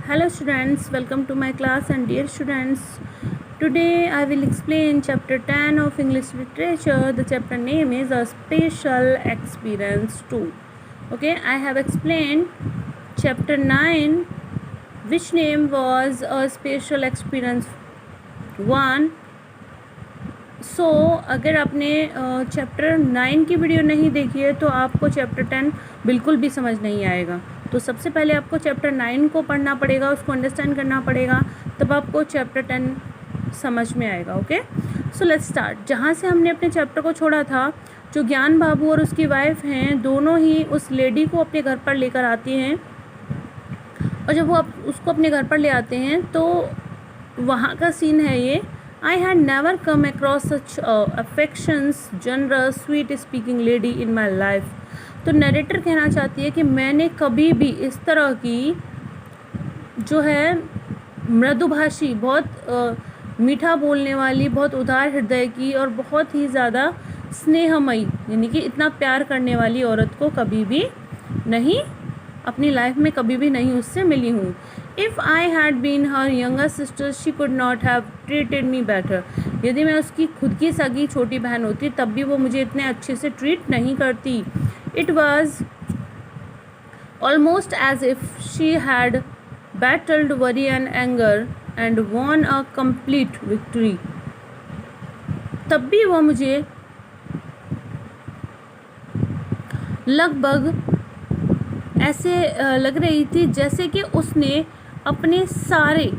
Hello students, welcome to my class and dear students, today I will explain chapter 10 of English literature. The chapter name is A Special Experience 2. Okay, I have explained chapter 9 which name was A Special Experience 1. सो अगर आपने chapter 9 की video नहीं देखी है तो आपको chapter 10 बिल्कुल भी समझ नहीं आएगा। तो सबसे पहले आपको चैप्टर 9 को पढ़ना पड़ेगा, उसको अंडरस्टैंड करना पड़ेगा, तब आपको चैप्टर 10 समझ में आएगा। Okay, so let's start. जहाँ से हमने अपने चैप्टर को छोड़ा था, जो ज्ञान बाबू और उसकी वाइफ हैं, दोनों ही उस लेडी को अपने घर पर लेकर आती हैं, और जब वो उसको अपने घर पर ले आते हैं तो वहाँ का सीन है ये। I had never come across such affections, generous, sweet speaking lady in my life. तो नरेटर कहना चाहती है कि मैंने कभी भी इस तरह की जो है मृदुभाषी, बहुत मीठा बोलने वाली, बहुत उदार हृदय की और बहुत ही ज़्यादा स्नेहमयी, यानी कि इतना प्यार करने वाली औरत को कभी भी नहीं, अपनी लाइफ में कभी भी नहीं उससे मिली हूँ। If I had been her younger sister, she could not have treated me better. यदि मैं उसकी खुद की सगी छोटी बहन होती तब भी वो मुझे इतने अच्छे से ट्रीट नहीं करती। It was almost as if she had battled worry and anger and won a complete victory. तब भी वो मुझे लगभग ऐसे लग रही थी जैसे कि उसने अपने सारे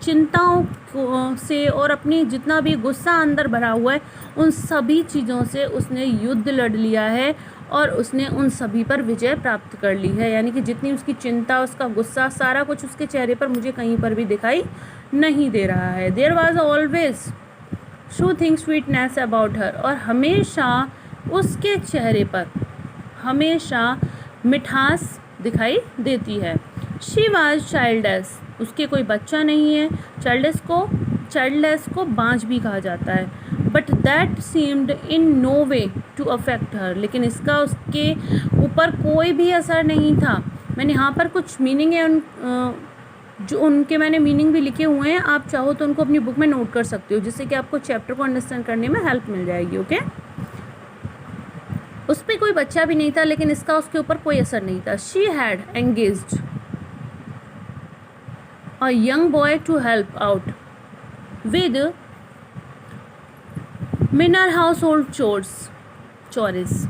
चिंताओं से और अपनी जितना भी गुस्सा अंदर भरा हुआ है उन सभी चीज़ों से उसने युद्ध लड़ लिया है और उसने उन सभी पर विजय प्राप्त कर ली है। यानी कि जितनी उसकी चिंता, उसका गुस्सा, सारा कुछ उसके चेहरे पर मुझे कहीं पर भी दिखाई नहीं दे रहा है। There was always soothing sweetness about her, और हमेशा उसके चेहरे पर हमेशा मिठास दिखाई देती है। शी वाज चाइल्डलेस, उसके कोई बच्चा नहीं है। चाइल्डलेस को बांझ भी कहा जाता है। But that seemed in no way to affect her, लेकिन इसका उसके ऊपर कोई भी असर नहीं था। मैंने यहाँ पर कुछ मीनिंग है जो उनके मैंने मीनिंग भी लिखे हुए हैं, आप चाहो तो उनको अपनी बुक में नोट कर सकते हो, जिससे कि आपको चैप्टर को अंडरस्टैंड करने में हेल्प मिल जाएगी। ओके, उस पर कोई बच्चा भी नहीं था, लेकिन इसका उसके ऊपर कोई असर नहीं था। She had engaged a young boy to help out with minor household chores.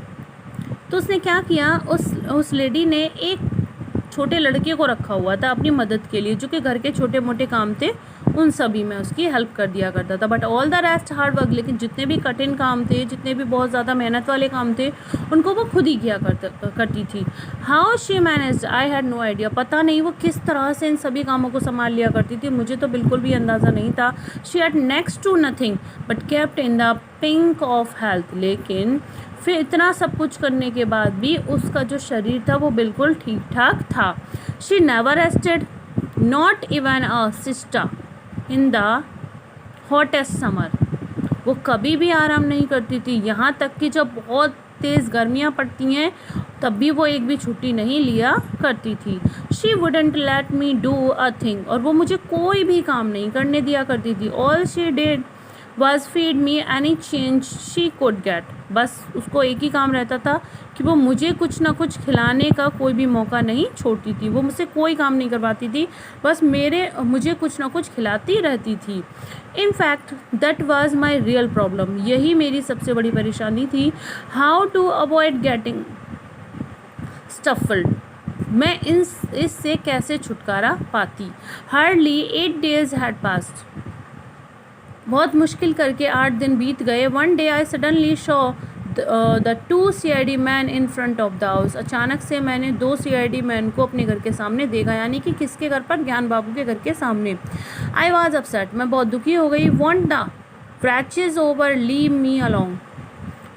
तो उसने क्या किया, उस लेडी ने एक छोटे लड़के को रखा हुआ था अपनी मदद के लिए, जो कि घर के छोटे मोटे काम थे उन सभी में उसकी हेल्प कर दिया करता था। But all the rest hard work, लेकिन जितने भी कठिन काम थे, जितने भी बहुत ज़्यादा मेहनत वाले काम थे, उनको वो खुद ही किया करती थी। How she managed I had no idea, पता नहीं वो किस तरह से इन सभी कामों को संभाल लिया करती थी, मुझे तो बिल्कुल भी अंदाज़ा नहीं था। She had next to nothing but kept in the pink of health, लेकिन फिर इतना सब कुछ करने के बाद भी उसका जो शरीर था वो बिल्कुल ठीक ठाक था। She never rested, not even a sister in the hottest summer, वो कभी भी आराम नहीं करती थी। यहाँ तक कि जब बहुत तेज़ गर्मियाँ पड़ती हैं तब भी वो एक भी छुट्टी नहीं लिया करती थी। She wouldn't let me do a thing, और वो मुझे कोई भी काम नहीं करने दिया करती थी। All she did was feed me any change she could get, बस उसको एक ही काम रहता था कि वो मुझे कुछ ना कुछ खिलाने का कोई भी मौका नहीं छोड़ती थी। वो मुझसे कोई काम नहीं करवाती थी, बस मुझे कुछ ना कुछ खिलाती रहती थी। In fact that was my real problem, यही मेरी सबसे बड़ी परेशानी थी। हाउ टू अवॉइड गेटिंग स्टफल्ड, मैं इससे कैसे छुटकारा पाती। हार्डली 8 days हैड पास्ड, बहुत मुश्किल करके 8 दिन बीत गए। One day I suddenly Shaw the 2 CID man in front of the house, अचानक से मैंने 2 CID मैन को अपने घर के सामने देखा। यानी कि किसके घर पर, ज्ञान बाबू के घर के सामने। आई वॉज अपसेट, मैं बहुत दुखी हो गई। Won't the wretches ever leave me alone,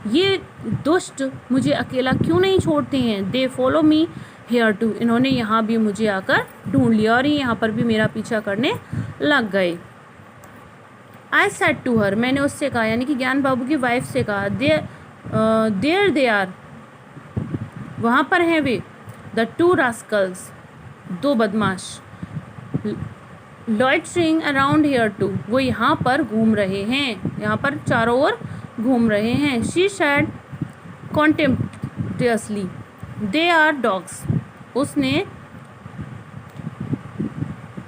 ये दुष्ट मुझे अकेला क्यों नहीं छोड़ते हैं। They follow me here too, इन्होंने यहाँ भी मुझे आकर ढूंढ लिया और ये यहाँ पर भी मेरा पीछा करने लग गए। आई सेड टू हर, मैंने उससे कहा, यानी कि ज्ञान बाबू की वाइफ से कहा, देयर दे आर, वहाँ पर हैं वे, द 2 रास्कल्स, 2 बदमाश, लॉइटरिंग अराउंड हियर टू, वो यहाँ पर घूम रहे हैं, यहाँ पर चारों ओर घूम रहे हैं. She said contemptuously, they are dogs, उसने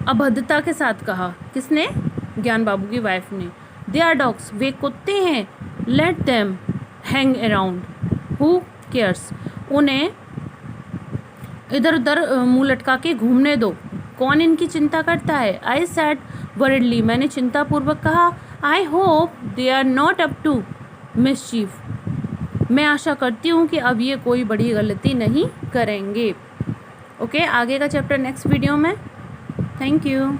अभद्रता के साथ कहा. किसने? ज्ञान बाबू की वाइफ ने. दे आर डॉग्स, वे कुत्ते हैं. Let them hang around, who cares, उन्हें इधर उधर मुंह लटका के घूमने दो, कौन इनकी चिंता करता है. आई सैड वरिडली, मैंने चिंतापूर्वक कहा. I hope they are not up to mischief, मैं आशा करती हूँ कि अब ये कोई बड़ी गलती नहीं करेंगे. ओके, आगे का चैप्टर नेक्स्ट वीडियो में. Thank you.